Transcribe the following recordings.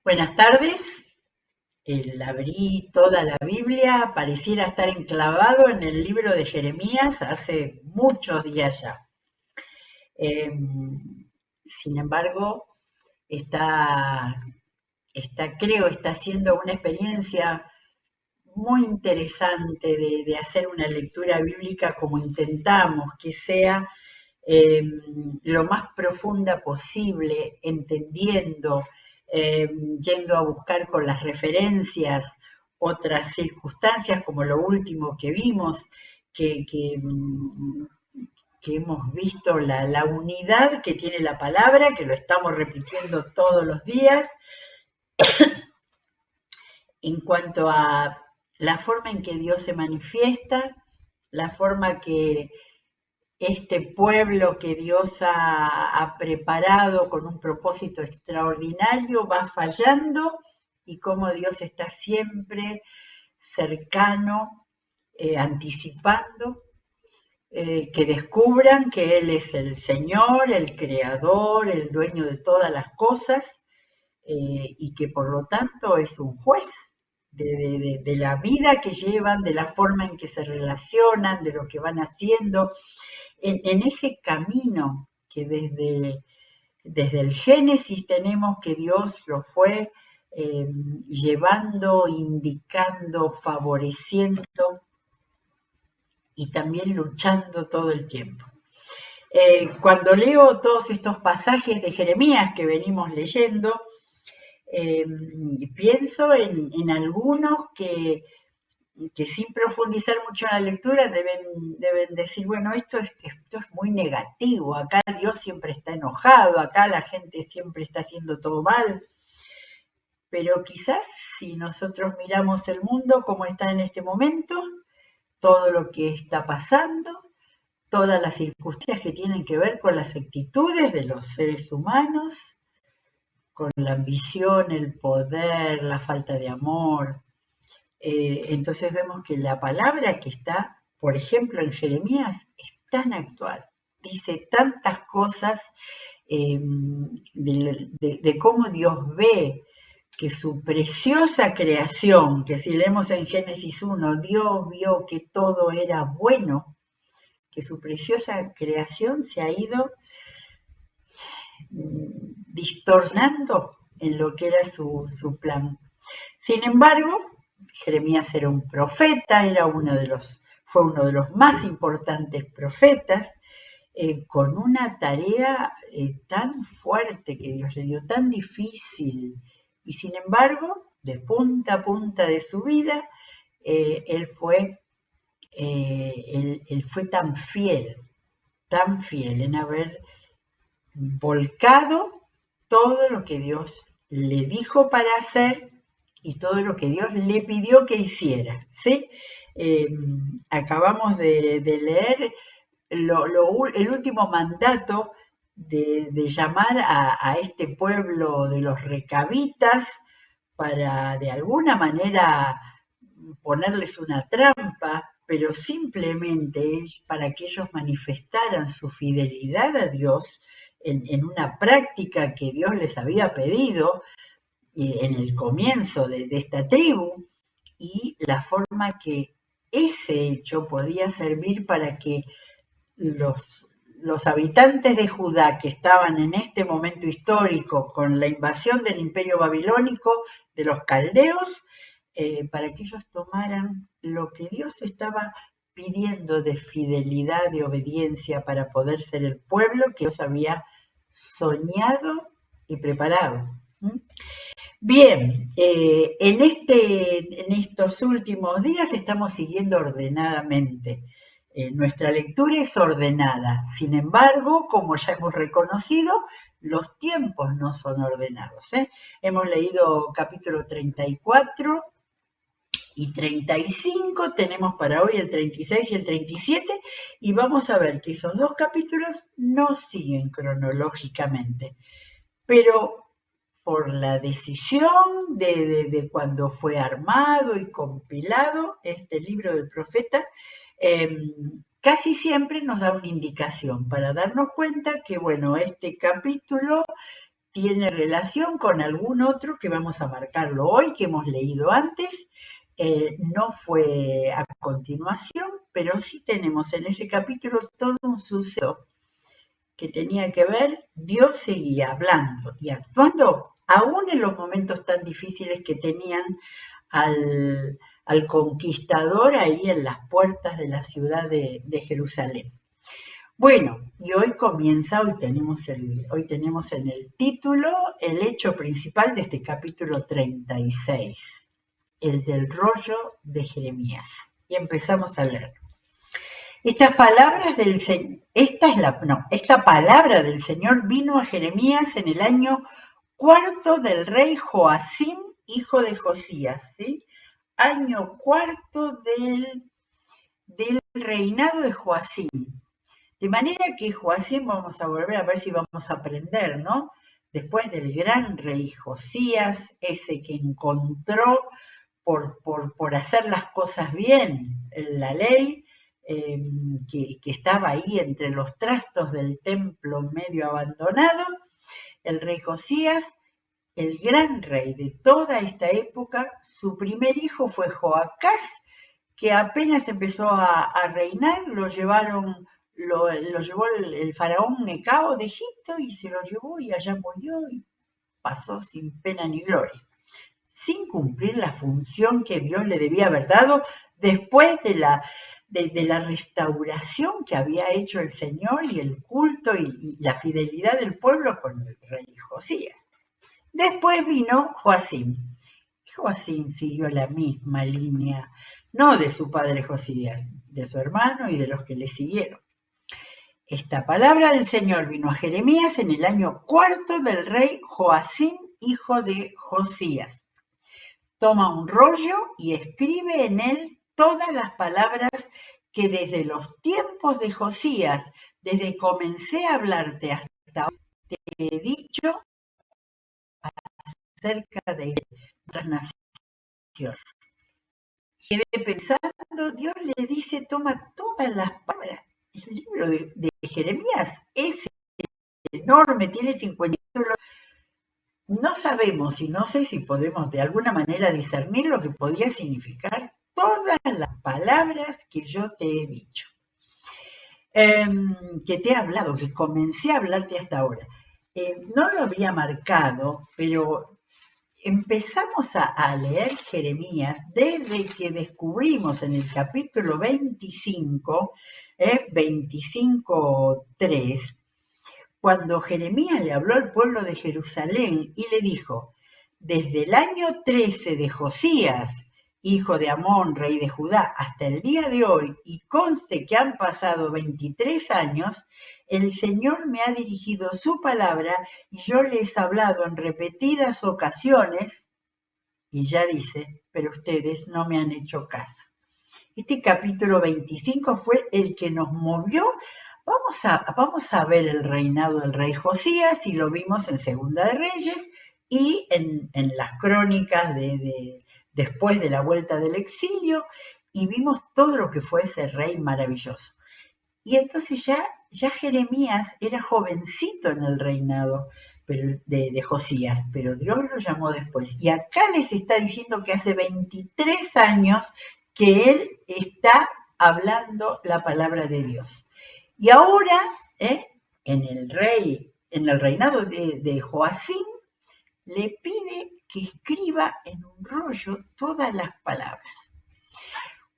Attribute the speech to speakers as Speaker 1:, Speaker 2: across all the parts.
Speaker 1: Buenas tardes. Abrí toda la Biblia, pareciera estar enclavado en el libro de Jeremías hace muchos días ya. Eh, Sin embargo, está, está siendo una experiencia muy interesante de hacer una lectura bíblica como intentamos, que sea eh, lo más profunda posible, entendiendo, yendo a buscar con las referencias otras circunstancias, como lo último que vimos, que, que, que hemos visto la unidad que tiene la palabra, que lo estamos repitiendo todos los días, en cuanto a la forma en que Dios se manifiesta, la forma que este pueblo que Dios ha preparado con un propósito extraordinario va fallando y cómo Dios está siempre cercano, anticipando, que descubran que Él es el Señor, el Creador, el dueño de todas las cosas, y que por lo tanto es un juez de la vida que llevan, de la forma en que se relacionan, de lo que van haciendo, en ese camino que desde el Génesis tenemos que Dios lo fue llevando, indicando, favoreciendo y también luchando todo el tiempo. Cuando leo todos estos pasajes de Jeremías que venimos leyendo, pienso en algunos que sin profundizar mucho en la lectura deben decir, bueno, esto es muy negativo, acá Dios siempre está enojado, acá la gente siempre está haciendo todo mal, pero quizás si nosotros miramos el mundo como está en este momento, todo lo que está pasando, todas las circunstancias que tienen que ver con las actitudes de los seres humanos, con la ambición, el poder, la falta de amor, entonces vemos que la palabra que está, por ejemplo, en Jeremías, es tan actual, dice tantas cosas de cómo Dios ve que su preciosa creación, que si leemos en Génesis 1, Dios vio que todo era bueno, que su preciosa creación se ha ido distorsionando en lo que era su plan. Sin embargo, Jeremías era un profeta, fue uno de los más importantes profetas, con una tarea tan fuerte que Dios le dio, tan difícil. Y sin embargo, de punta a punta de su vida, él fue tan fiel en haber volcado todo lo que Dios le dijo para hacer y todo lo que Dios le pidió que hiciera, ¿sí? Acabamos de leer el último mandato de llamar a este pueblo de los recabitas para de alguna manera ponerles una trampa, pero simplemente es para que ellos manifestaran su fidelidad a Dios en una práctica que Dios les había pedido en el comienzo de esta tribu, y la forma que ese hecho podía servir para que los habitantes de Judá que estaban en este momento histórico con la invasión del imperio babilónico, de los caldeos, para que ellos tomaran lo que Dios estaba pidiendo de fidelidad, de obediencia, para poder ser el pueblo que Dios había soñado y preparado. Bien, en estos últimos días estamos siguiendo ordenadamente. Nuestra lectura es ordenada. Sin embargo, como ya hemos reconocido, los tiempos no son ordenados. Hemos leído capítulo 34 y 35, tenemos para hoy el 36 y el 37, y vamos a ver que esos dos capítulos no siguen cronológicamente, pero por la decisión de cuando fue armado y compilado este libro del profeta, casi siempre nos da una indicación para darnos cuenta que, bueno, este capítulo tiene relación con algún otro que vamos a marcarlo hoy, que hemos leído antes. No fue a continuación, pero sí tenemos en ese capítulo todo un suceso que tenía que ver. Dios seguía hablando y actuando aún en los momentos tan difíciles que tenían al conquistador ahí en las puertas de la ciudad de Jerusalén. Bueno, y hoy comienza, hoy tenemos en el título el hecho principal de este capítulo 36, el del rollo de Jeremías. Y empezamos a leer. Esta palabra del Señor vino a Jeremías en el año cuarto del rey Joacim, hijo de Josías, ¿sí? Año cuarto del reinado de Joacim. De manera que Joacim, vamos a volver a ver si vamos a aprender, ¿no? Después del gran rey Josías, ese que encontró por hacer las cosas bien en la ley, que estaba ahí entre los trastos del templo medio abandonado, el rey Josías, el gran rey de toda esta época, su primer hijo fue Joacás, que apenas empezó a reinar, lo llevó el faraón Necao de Egipto y se lo llevó y allá murió y pasó sin pena ni gloria, sin cumplir la función que Dios le debía haber dado después de la restauración que había hecho el Señor y el culto y la fidelidad del pueblo con el rey Josías. Después vino Joacim. Joacim siguió la misma línea, no de su padre Josías, de su hermano y de los que le siguieron. Esta palabra del Señor vino a Jeremías en el año cuarto del rey Joacim, hijo de Josías. Toma un rollo y escribe en él todas las palabras que desde los tiempos de Josías, desde que comencé a hablarte hasta ahora, te he dicho acerca de otras naciones. Quedé pensando, Dios le dice, toma todas las palabras. El libro de Jeremías es enorme, tiene 50 títulos. No sabemos y no sé si podemos de alguna manera discernir lo que podía significar todas las palabras que yo te he dicho, que te he hablado, que comencé a hablarte hasta ahora. No lo había marcado, pero empezamos a leer Jeremías desde que descubrimos en el capítulo 25, 25:3, cuando Jeremías le habló al pueblo de Jerusalén y le dijo, desde el año 13 de Josías, hijo de Amón, rey de Judá, hasta el día de hoy, y conste que han pasado 23 años, el Señor me ha dirigido su palabra y yo les he hablado en repetidas ocasiones, y ya dice, pero ustedes no me han hecho caso. Este capítulo 25 fue el que nos movió. Vamos a ver el reinado del rey Josías, y lo vimos en Segunda de Reyes y en las crónicas después de la vuelta del exilio, y vimos todo lo que fue ese rey maravilloso. Y entonces ya Jeremías era jovencito en el reinado de Josías, pero Dios lo llamó después. Y acá les está diciendo que hace 23 años que él está hablando la palabra de Dios. Y ahora, en el reinado de Joacim, le pide que escriba en un rollo todas las palabras.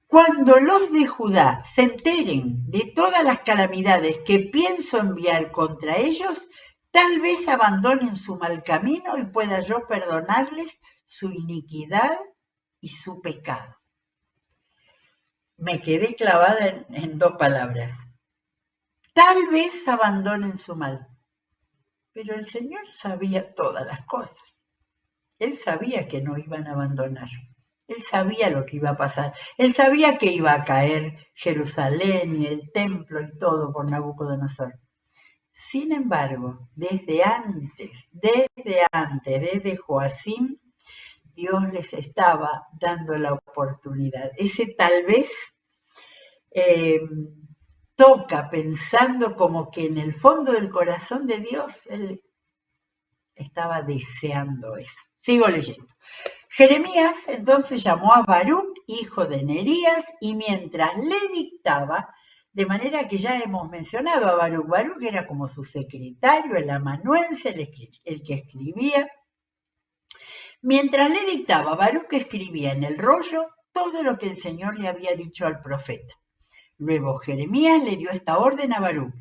Speaker 1: Cuando los de Judá se enteren de todas las calamidades que pienso enviar contra ellos, tal vez abandonen su mal camino y pueda yo perdonarles su iniquidad y su pecado. Me quedé clavada en dos palabras. Tal vez abandonen su mal. Pero el Señor sabía todas las cosas. Él sabía que no iban a abandonar. Él sabía lo que iba a pasar. Él sabía que iba a caer Jerusalén y el templo y todo por Nabucodonosor. Sin embargo, desde Joacim, Dios les estaba dando la oportunidad. Ese tal vez toca pensando como que en el fondo del corazón de Dios, Él estaba deseando eso. Sigo leyendo. Jeremías entonces llamó a Baruc, hijo de Nerías, y mientras le dictaba, de manera que ya hemos mencionado a Baruc, Baruc era como su secretario, el amanuense, el que escribía. Mientras le dictaba, Baruc escribía en el rollo todo lo que el Señor le había dicho al profeta. Luego Jeremías le dio esta orden a Baruc: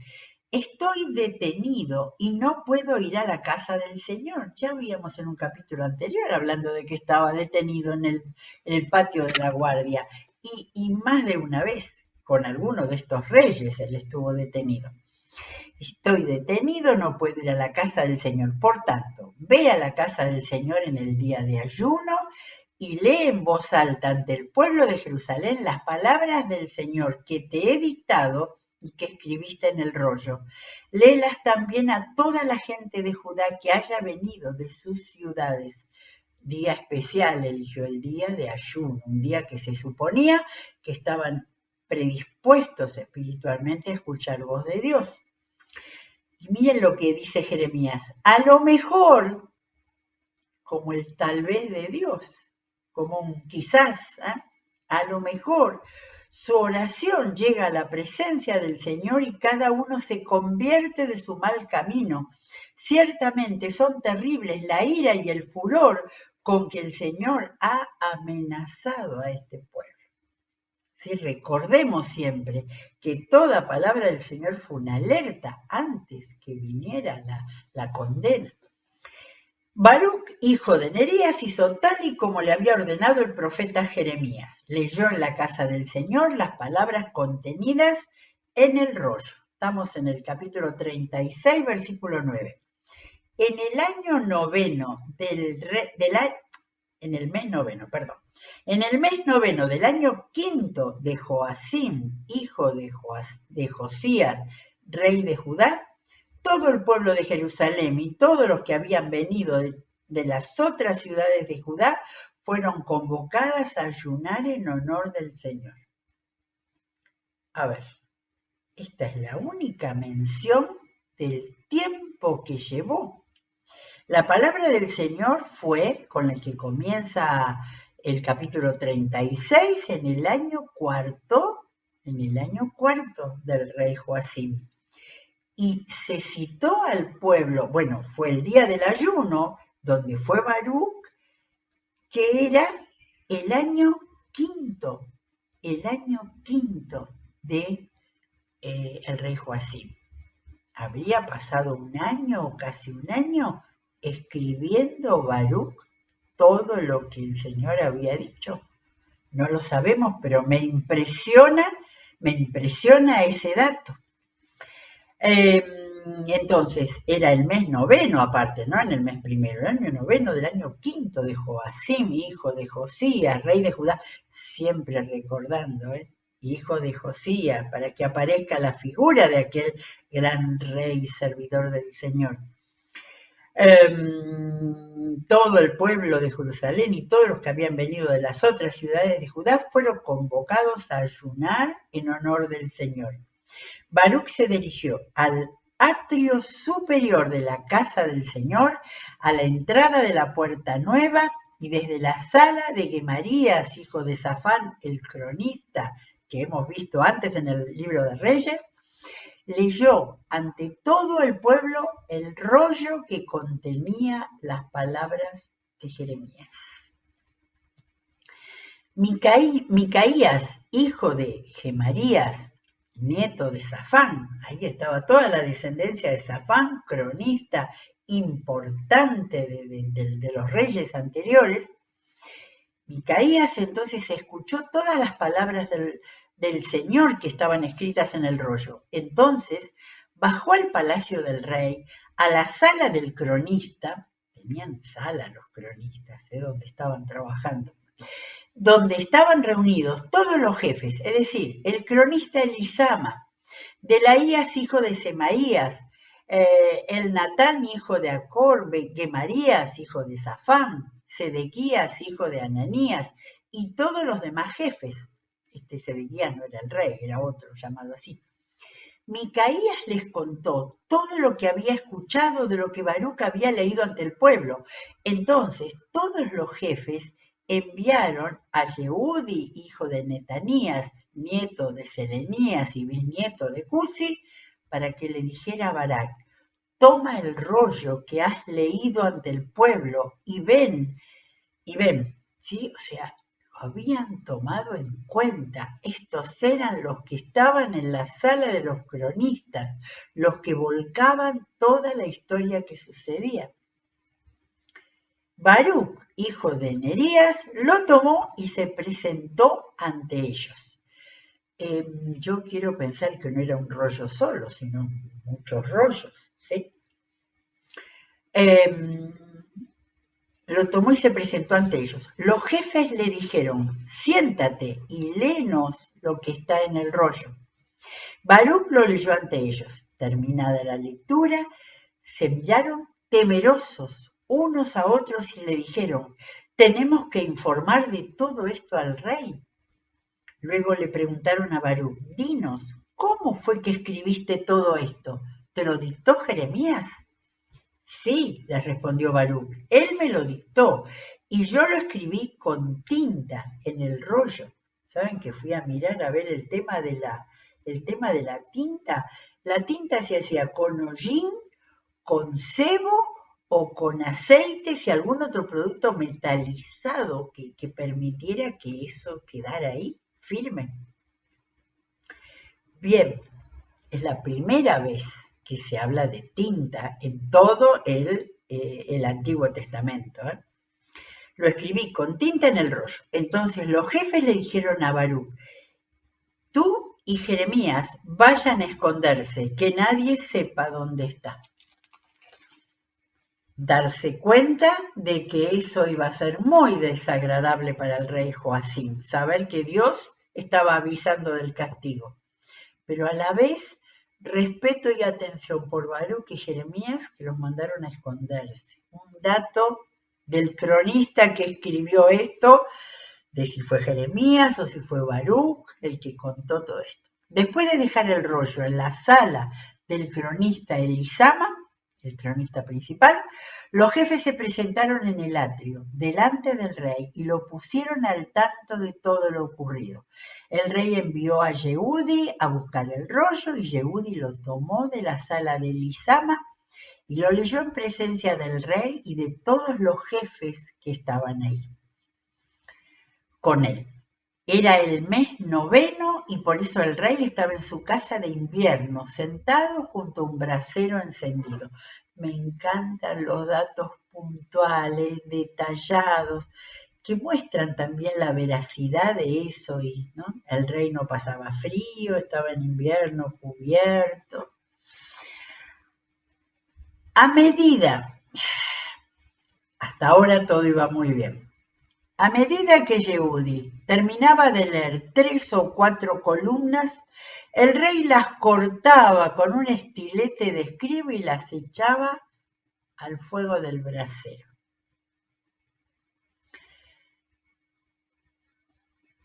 Speaker 1: estoy detenido y no puedo ir a la casa del Señor. Ya habíamos en un capítulo anterior hablando de que estaba detenido en el patio de la guardia. Y más de una vez con alguno de estos reyes él estuvo detenido. Estoy detenido, no puedo ir a la casa del Señor. Por tanto, ve a la casa del Señor en el día de ayuno y lee en voz alta ante el pueblo de Jerusalén las palabras del Señor que te he dictado y que escribiste en el rollo. Léelas también a toda la gente de Judá que haya venido de sus ciudades. Día especial eligió el día de ayuno, un día que se suponía que estaban predispuestos espiritualmente a escuchar voz de Dios. Y miren lo que dice Jeremías: a lo mejor, como el tal vez de Dios, como un quizás, a lo mejor su oración llega a la presencia del Señor y cada uno se convierte de su mal camino. Ciertamente son terribles la ira y el furor con que el Señor ha amenazado a este pueblo. Sí, recordemos siempre que toda palabra del Señor fue una alerta antes que viniera la condena. Baruc, hijo de Nerías, hizo tal y como le había ordenado el profeta Jeremías. Leyó en la casa del Señor las palabras contenidas en el rollo. Estamos en el capítulo 36, versículo 9. En el año noveno en el mes noveno, perdón. En el mes noveno del año quinto de Joacim, hijo de Josías, rey de Judá, todo el pueblo de Jerusalén y todos los que habían venido de las otras ciudades de Judá fueron convocadas a ayunar en honor del Señor. A ver, esta es la única mención del tiempo que llevó. La palabra del Señor fue, con el que comienza el capítulo 36, en el año cuarto del rey Joacim. Y se citó al pueblo, bueno, fue el día del ayuno, donde fue Baruc, que era el año quinto de el rey Joacim. Habría pasado un año o casi un año escribiendo Baruc todo lo que el Señor había dicho. No lo sabemos, pero me impresiona ese dato. Entonces, era el mes noveno aparte, no en el mes primero, el año noveno del año quinto de Joacim, hijo de Josías, rey de Judá, siempre recordando, hijo de Josías, para que aparezca la figura de aquel gran rey servidor del Señor. Todo el pueblo de Jerusalén y todos los que habían venido de las otras ciudades de Judá fueron convocados a ayunar en honor del Señor. Baruc se dirigió al atrio superior de la casa del Señor, a la entrada de la puerta nueva, y desde la sala de Gemarías, hijo de Safán, el cronista, que hemos visto antes en el libro de Reyes, leyó ante todo el pueblo el rollo que contenía las palabras de Jeremías. Micaías, hijo de Gemarías, nieto de Safán, ahí estaba toda la descendencia de Safán, cronista importante de los reyes anteriores. Micaías entonces escuchó todas las palabras del Señor que estaban escritas en el rollo. Entonces bajó al palacio del rey, a la sala del cronista, tenían sala los cronistas, donde estaban trabajando, donde estaban reunidos todos los jefes, es decir, el cronista Elisama, Delaías, hijo de Semaías, el Natán, hijo de Acor, Gemarías, hijo de Safán, Sedequías, hijo de Ananías, y todos los demás jefes. Sedequías no era el rey, era otro llamado así. Micaías les contó todo lo que había escuchado de lo que Baruc había leído ante el pueblo. Entonces todos los jefes enviaron a Yehudi, hijo de Netanías, nieto de Selenías y bisnieto de Cusi, para que le dijera a Barak: toma el rollo que has leído ante el pueblo y ven, ¿sí? O sea, lo habían tomado en cuenta. Estos eran los que estaban en la sala de los cronistas, los que volcaban toda la historia que sucedía. Baruc, hijo de Nerías, lo tomó y se presentó ante ellos. Yo quiero pensar que no era un rollo solo, sino muchos rollos, ¿sí? Lo tomó y se presentó ante ellos. Los jefes le dijeron: siéntate y léenos lo que está en el rollo. Baruc lo leyó ante ellos. Terminada la lectura, se miraron temerosos unos a otros y le dijeron: tenemos que informar de todo esto al rey. Luego le preguntaron a Baruc: dinos, ¿cómo fue que escribiste todo esto? ¿Te lo dictó Jeremías? Sí, les respondió Baruc, él me lo dictó y yo lo escribí con tinta en el rollo. ¿Saben que fui a mirar a ver el tema de la tinta? La tinta se hacía con hollín, con sebo o con aceites y algún otro producto metalizado que permitiera que eso quedara ahí firme. Bien, es la primera vez que se habla de tinta en todo el Antiguo Testamento. Lo escribí con tinta en el rollo. Entonces los jefes le dijeron a Baruc: tú y Jeremías vayan a esconderse, que nadie sepa dónde está. Darse cuenta de que eso iba a ser muy desagradable para el rey Joacim, saber que Dios estaba avisando del castigo, pero a la vez respeto y atención por Baruc y Jeremías, que los mandaron a esconderse. Un dato del cronista que escribió esto, de si fue Jeremías o si fue Baruc el que contó todo esto. Después de dejar el rollo en la sala del cronista Elisama, el cronista principal, los jefes se presentaron en el atrio, delante del rey, y lo pusieron al tanto de todo lo ocurrido. El rey envió a Yehudi a buscar el rollo y Yehudi lo tomó de la sala de Elisama y lo leyó en presencia del rey y de todos los jefes que estaban ahí con él. Era el mes 9 y por eso el rey estaba en su casa de invierno, sentado junto a un brasero encendido. Me encantan los datos puntuales, detallados, que muestran también la veracidad de eso. ¿No? El rey no pasaba frío, estaba en invierno cubierto. Hasta ahora todo iba muy bien. A medida que Yehudi terminaba de leer 3 o 4 columnas, el rey las cortaba con un estilete de escriba y las echaba al fuego del brasero.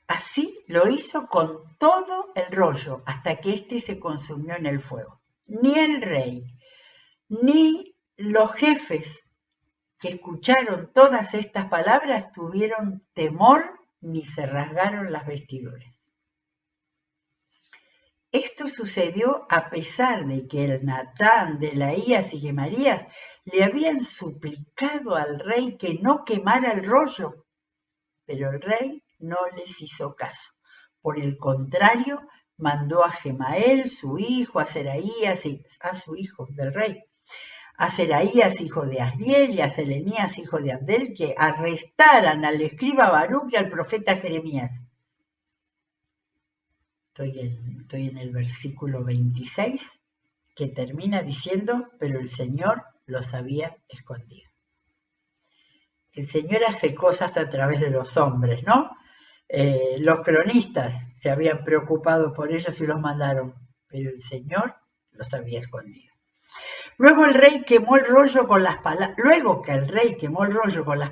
Speaker 1: Así lo hizo con todo el rollo hasta que éste se consumió en el fuego. Ni el rey ni los jefes que escucharon todas estas palabras tuvieron temor ni se rasgaron las vestiduras. Esto sucedió a pesar de que el Natán, Delaías y Gemarías le habían suplicado al rey que no quemara el rollo, pero el rey no les hizo caso. Por el contrario, mandó a Gemael, su hijo, a Seraías, a su hijo del rey, a Seraías, hijo de Asriel, y a Selenías, hijo de Abdel, que arrestaran al escriba Baruc y al profeta Jeremías. Estoy en el versículo 26, que termina diciendo: pero el Señor los había escondido. El Señor hace cosas a través de los hombres, ¿no? Los cronistas se habían preocupado por ellos y los mandaron, pero el Señor los había escondido. Luego que el rey quemó el rollo con las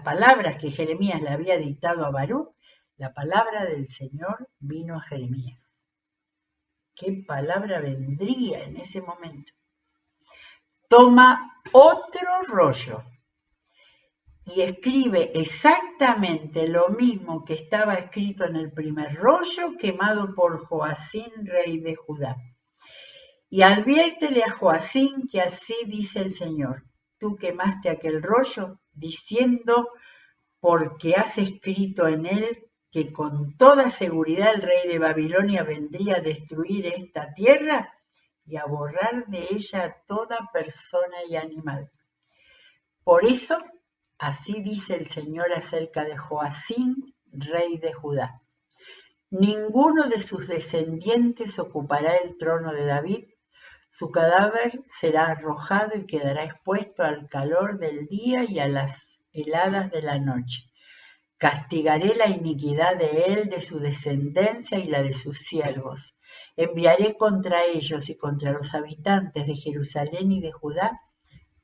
Speaker 1: palabras que Jeremías le había dictado a Baruc, la palabra del Señor vino a Jeremías, ¿Qué palabra vendría en ese momento? Toma otro rollo y escribe exactamente lo mismo que estaba escrito en el primer rollo quemado por Joacín, rey de Judá. Y adviértele a Joacín que así dice el Señor: tú quemaste aquel rollo diciendo, porque has escrito en él que con toda seguridad el rey de Babilonia vendría a destruir esta tierra y a borrar de ella toda persona y animal. Por eso, así dice el Señor acerca de Joacín, rey de Judá: ninguno de sus descendientes ocupará el trono de David. Su cadáver será arrojado y quedará expuesto al calor del día y a las heladas de la noche. Castigaré la iniquidad de él, de su descendencia y la de sus siervos. Enviaré contra ellos y contra los habitantes de Jerusalén y de Judá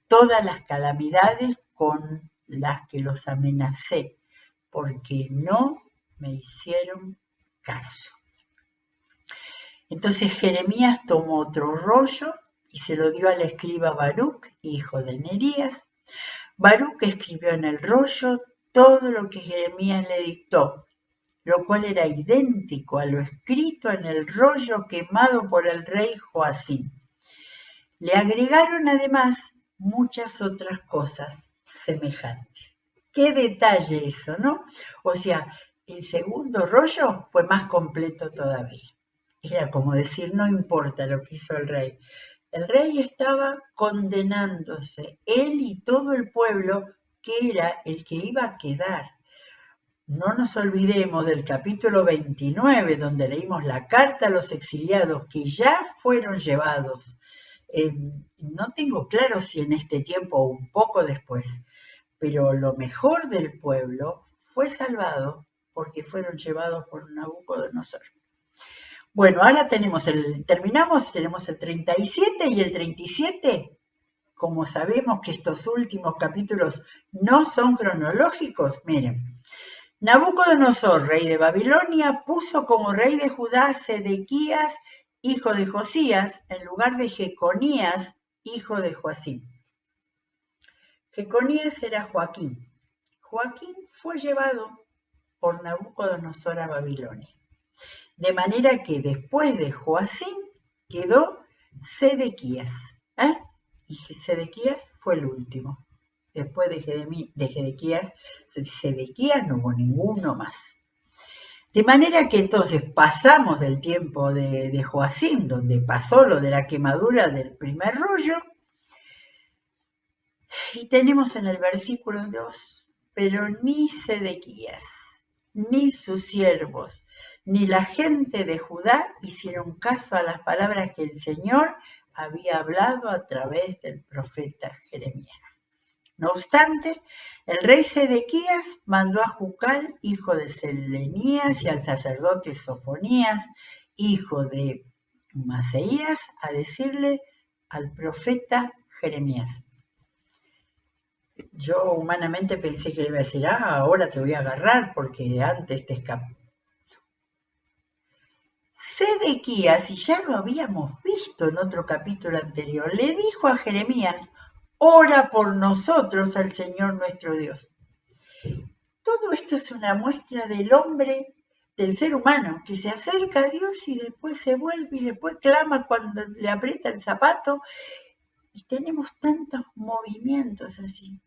Speaker 1: todas las calamidades con las que los amenacé, porque no me hicieron caso. Entonces Jeremías tomó otro rollo y se lo dio al escriba Baruc, hijo de Nerías. Baruc escribió en el rollo todo lo que Jeremías le dictó, lo cual era idéntico a lo escrito en el rollo quemado por el rey Joacín. Le agregaron además muchas otras cosas semejantes. Qué detalle eso, ¿no? O sea, el segundo rollo fue más completo todavía. Era como decir, no importa lo que hizo el rey. El rey estaba condenándose, él y todo el pueblo, que era el que iba a quedar. No nos olvidemos del capítulo 29, donde leímos la carta a los exiliados que ya fueron llevados. No tengo claro si en este tiempo o un poco después, pero lo mejor del pueblo fue salvado porque fueron llevados por Nabucodonosor. Bueno, ahora tenemos tenemos el 37 y el 37. Como sabemos que estos últimos capítulos no son cronológicos, miren. Nabucodonosor, rey de Babilonia, puso como rey de Judá a Sedequías, hijo de Josías, en lugar de Jeconías, hijo de Joacín. Jeconías era Joaquín. Joaquín fue llevado por Nabucodonosor a Babilonia. De manera que después de Joacín quedó Sedequías. Y Sedequías fue el último. Después de Sedequías no hubo ninguno más. De manera que entonces pasamos del tiempo de Joacín, donde pasó lo de la quemadura del primer rollo, y tenemos en el versículo 2, pero ni Sedequías, ni sus siervos, ni la gente de Judá hicieron caso a las palabras que el Señor había hablado a través del profeta Jeremías. No obstante, el rey Sedequías mandó a Jucal, hijo de Selenías, y al sacerdote Sofonías, hijo de Maseías, a decirle al profeta Jeremías. Yo humanamente pensé que le iba a decir, ahora te voy a agarrar porque antes te escapó. Sedequías, y ya lo habíamos visto en otro capítulo anterior, le dijo a Jeremías: ora por nosotros al Señor nuestro Dios. Todo esto es una muestra del hombre, del ser humano, que se acerca a Dios y después se vuelve y después clama cuando le aprieta el zapato. Y tenemos tantos movimientos así.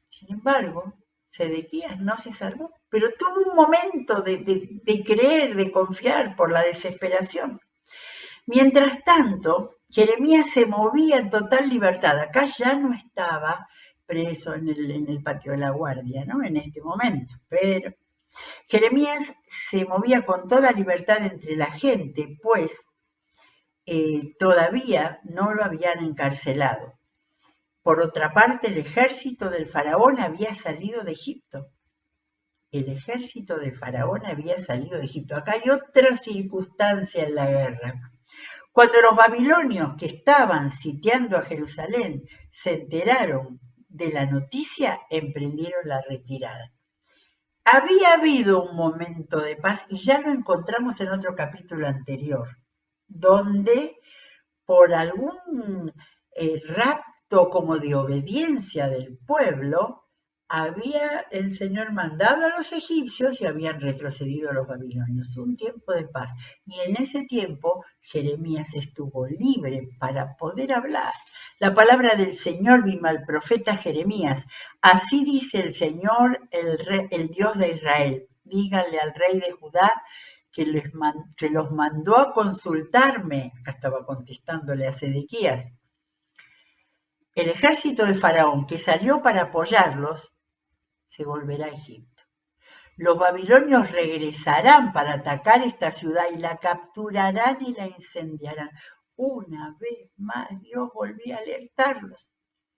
Speaker 1: Sin embargo, Sedequías no se salvó, pero tuvo un momento de creer, de confiar por la desesperación. Mientras tanto, Jeremías se movía en total libertad. Acá ya no estaba preso en el patio de la guardia, ¿no? En este momento. Pero Jeremías se movía con toda libertad entre la gente, pues todavía no lo habían encarcelado. Por otra parte, el ejército del faraón había salido de Egipto. El ejército del faraón había salido de Egipto. Acá hay otra circunstancia en la guerra. Cuando los babilonios que estaban sitiando a Jerusalén se enteraron de la noticia, emprendieron la retirada. Había habido un momento de paz y ya lo encontramos en otro capítulo anterior. donde por algún rapto como de obediencia del pueblo, había el Señor mandado a los egipcios y habían retrocedido a los babilonios. Un tiempo de paz. Y en ese tiempo Jeremías estuvo libre para poder hablar. La palabra del Señor vino al profeta Jeremías. Así dice el Señor, el Dios de Israel. Díganle al rey de Judá que los mandó a consultarme. Acá estaba contestándole a Sedequías. El ejército de Faraón que salió para apoyarlos se volverá a Egipto. Los babilonios regresarán para atacar esta ciudad y la capturarán y la incendiarán. Una vez más Dios volvió a alertarlos.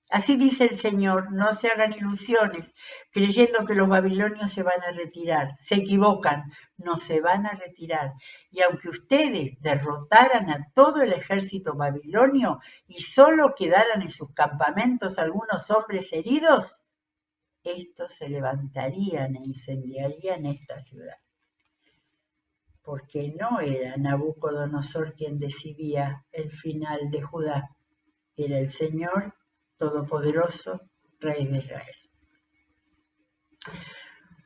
Speaker 1: Así dice el Señor, no se hagan ilusiones, creyendo que los babilonios se van a retirar. Se equivocan, no se van a retirar. Y aunque ustedes derrotaran a todo el ejército babilonio y solo quedaran en sus campamentos algunos hombres heridos, estos se levantarían e incendiarían esta ciudad. Porque no era Nabucodonosor quien decidía el final de Judá, era el Señor Todopoderoso, Rey de Israel.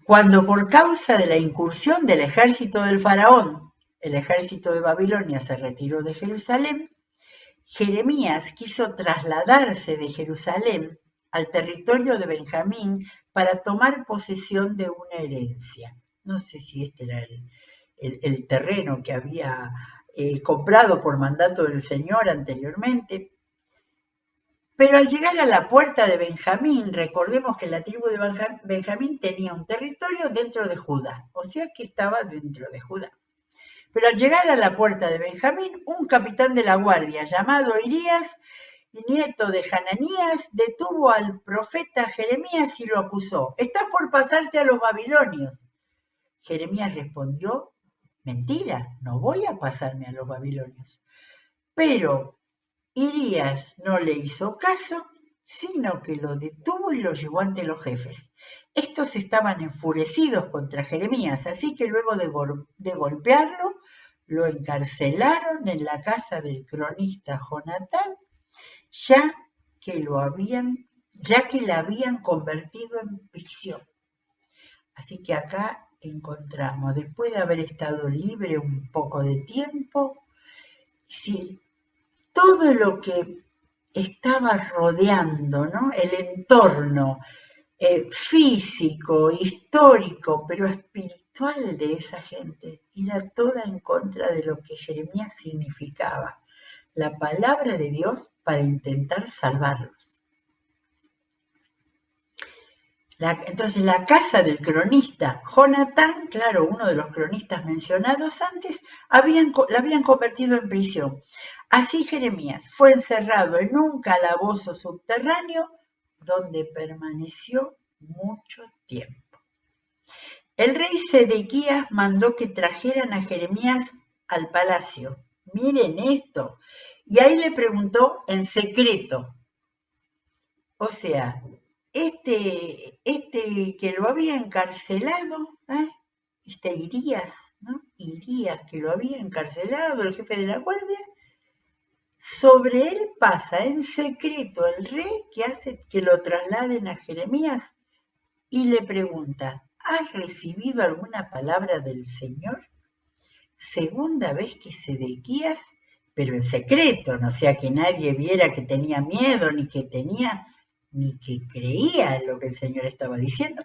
Speaker 1: Cuando por causa de la incursión del ejército del faraón, el ejército de Babilonia se retiró de Jerusalén, Jeremías quiso trasladarse de Jerusalén al territorio de Benjamín para tomar posesión de una herencia. No sé si este era el terreno que había comprado por mandato del Señor anteriormente. Pero al llegar a la puerta de Benjamín, recordemos que la tribu de Benjamín tenía un territorio dentro de Judá, o sea que estaba dentro de Judá. Pero al llegar a la puerta de Benjamín, un capitán de la guardia llamado Irías, nieto de Hananías, detuvo al profeta Jeremías y lo acusó. Estás por pasarte a los babilonios. Jeremías respondió, mentira, no voy a pasarme a los babilonios. Pero Irías no le hizo caso, sino que lo detuvo y lo llevó ante los jefes. Estos estaban enfurecidos contra Jeremías, así que luego de golpearlo, lo encarcelaron en la casa del cronista Jonatán, ya que la habían convertido en prisión. Así que acá encontramos, después de haber estado libre un poco de tiempo, sí, todo lo que estaba rodeando, ¿no? El entorno físico, histórico, pero espiritual de esa gente, era toda en contra de lo que Jeremías significaba, la palabra de Dios para intentar salvarlos. Entonces la casa del cronista Jonatán, claro, uno de los cronistas mencionados antes, la habían convertido en prisión. Así Jeremías fue encerrado en un calabozo subterráneo donde permaneció mucho tiempo. El rey Sedequías mandó que trajeran a Jeremías al palacio. Miren esto. Y ahí le preguntó en secreto. O sea, este que lo había encarcelado, Irías, ¿no? Irías, que lo había encarcelado, el jefe de la guardia, sobre él pasa en secreto el rey que hace que lo trasladen a Jeremías y le pregunta, ¿has recibido alguna palabra del Señor? Segunda vez que Sedequías, pero en secreto, no sea que nadie viera que tenía miedo, ni que creía en lo que el Señor estaba diciendo.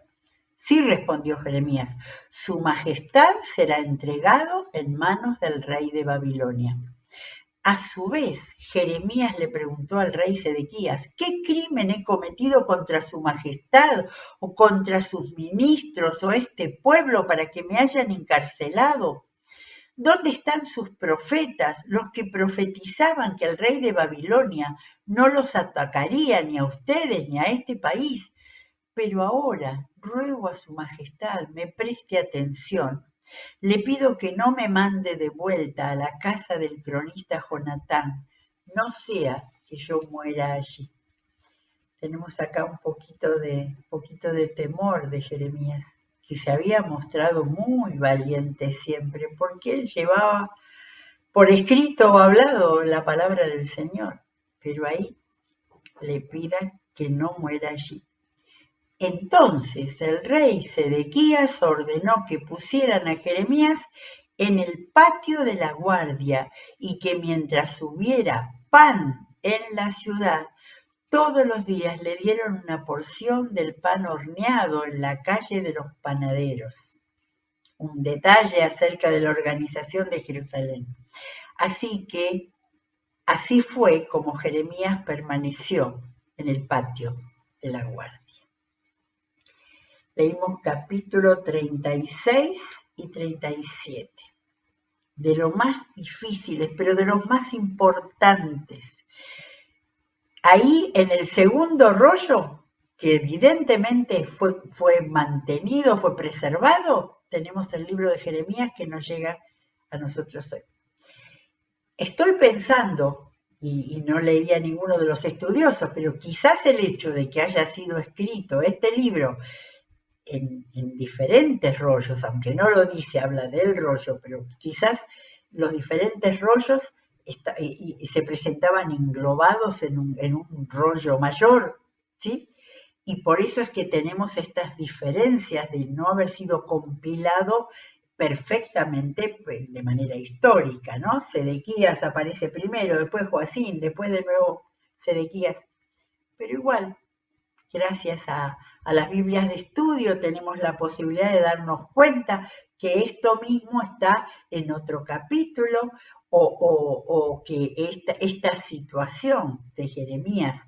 Speaker 1: Sí, respondió Jeremías, su majestad será entregado en manos del rey de Babilonia. A su vez, Jeremías le preguntó al rey Sedequías, ¿qué crimen he cometido contra su majestad o contra sus ministros o este pueblo para que me hayan encarcelado? ¿Dónde están sus profetas, los que profetizaban que el rey de Babilonia no los atacaría ni a ustedes ni a este país? Pero ahora ruego a su majestad me preste atención. Le pido que no me mande de vuelta a la casa del cronista Jonatán, no sea que yo muera allí. Tenemos acá un poquito de temor de Jeremías, que se había mostrado muy valiente siempre, porque él llevaba por escrito o hablado la palabra del Señor, pero ahí le pida que no muera allí. Entonces el rey Sedequías ordenó que pusieran a Jeremías en el patio de la guardia y que mientras hubiera pan en la ciudad, todos los días le dieron una porción del pan horneado en la calle de los panaderos. Un detalle acerca de la organización de Jerusalén. Así fue como Jeremías permaneció en el patio de la guardia. Leímos capítulo 36 y 37, de los más difíciles, pero de los más importantes. Ahí en el segundo rollo, que evidentemente fue mantenido, fue preservado, tenemos el libro de Jeremías que nos llega a nosotros hoy. Estoy pensando, y no leía ninguno de los estudiosos, pero quizás el hecho de que haya sido escrito este libro en diferentes rollos, aunque no lo dice, habla del rollo, pero quizás los diferentes rollos se presentaban englobados en un rollo mayor, ¿sí? Y por eso es que tenemos estas diferencias de no haber sido compilado perfectamente de manera histórica, ¿no? Sedequías aparece primero, después Joacín, después de nuevo Sedequías, pero igual, gracias a las Biblias de estudio tenemos la posibilidad de darnos cuenta que esto mismo está en otro capítulo o que esta situación de Jeremías,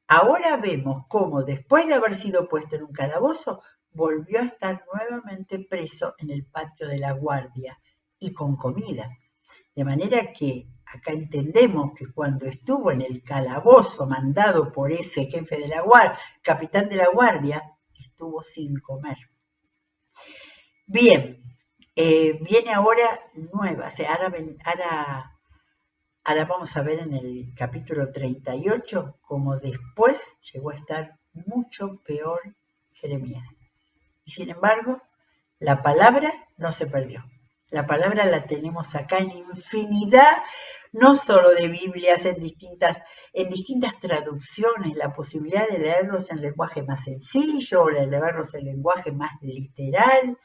Speaker 1: ahora vemos cómo después de haber sido puesto en un calabozo, volvió a estar nuevamente preso en el patio de la guardia y con comida. De manera que acá entendemos que cuando estuvo en el calabozo mandado por ese jefe de la guardia, capitán de la guardia, estuvo sin comer. Bien, viene ahora nueva, o sea, ahora vamos a ver en el capítulo 38 cómo después llegó a estar mucho peor Jeremías. Y sin embargo, la palabra no se perdió. La palabra la tenemos acá en infinidad, no solo de Biblias, en distintas traducciones, la posibilidad de leerlos en lenguaje más sencillo, o de leerlos en lenguaje más literal.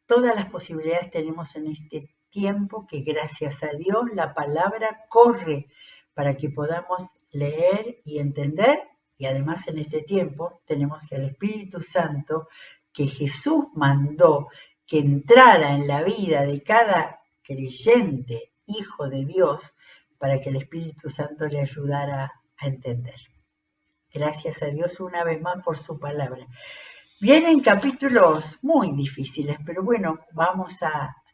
Speaker 1: Todas las posibilidades tenemos en este tiempo que gracias a Dios la palabra corre para que podamos leer y entender. Y además en este tiempo tenemos el Espíritu Santo que Jesús mandó que entrara en la vida de cada creyente, hijo de Dios, para que el Espíritu Santo le ayudara a entender. Gracias a Dios una vez más por su palabra. Vienen capítulos muy difíciles, pero bueno,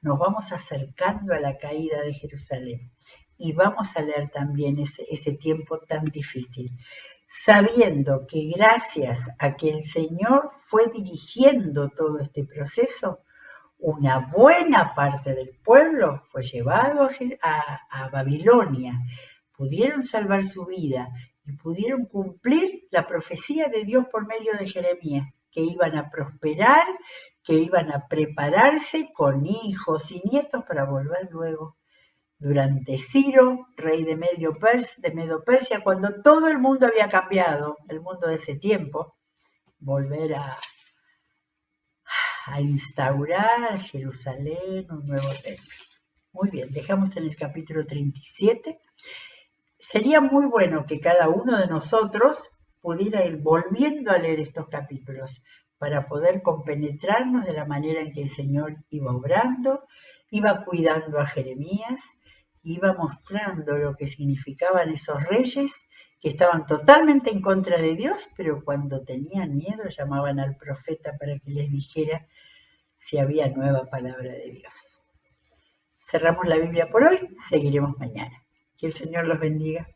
Speaker 1: nos vamos acercando a la caída de Jerusalén y vamos a leer también ese tiempo tan difícil, sabiendo que gracias a que el Señor fue dirigiendo todo este proceso, una buena parte del pueblo fue llevado a Babilonia, pudieron salvar su vida y pudieron cumplir la profecía de Dios por medio de Jeremías, que iban a prosperar, que iban a prepararse con hijos y nietos para volver luego durante Ciro, rey de Medo Persia, cuando todo el mundo había cambiado, el mundo de ese tiempo, volver a instaurar Jerusalén, un nuevo templo. Muy bien, dejamos en el capítulo 37. Sería muy bueno que cada uno de nosotros pudiera ir volviendo a leer estos capítulos para poder compenetrarnos de la manera en que el Señor iba obrando, iba cuidando a Jeremías, iba mostrando lo que significaban esos reyes que estaban totalmente en contra de Dios, pero cuando tenían miedo llamaban al profeta para que les dijera si había nueva palabra de Dios. Cerramos la Biblia por hoy, seguiremos mañana. Que el Señor los bendiga.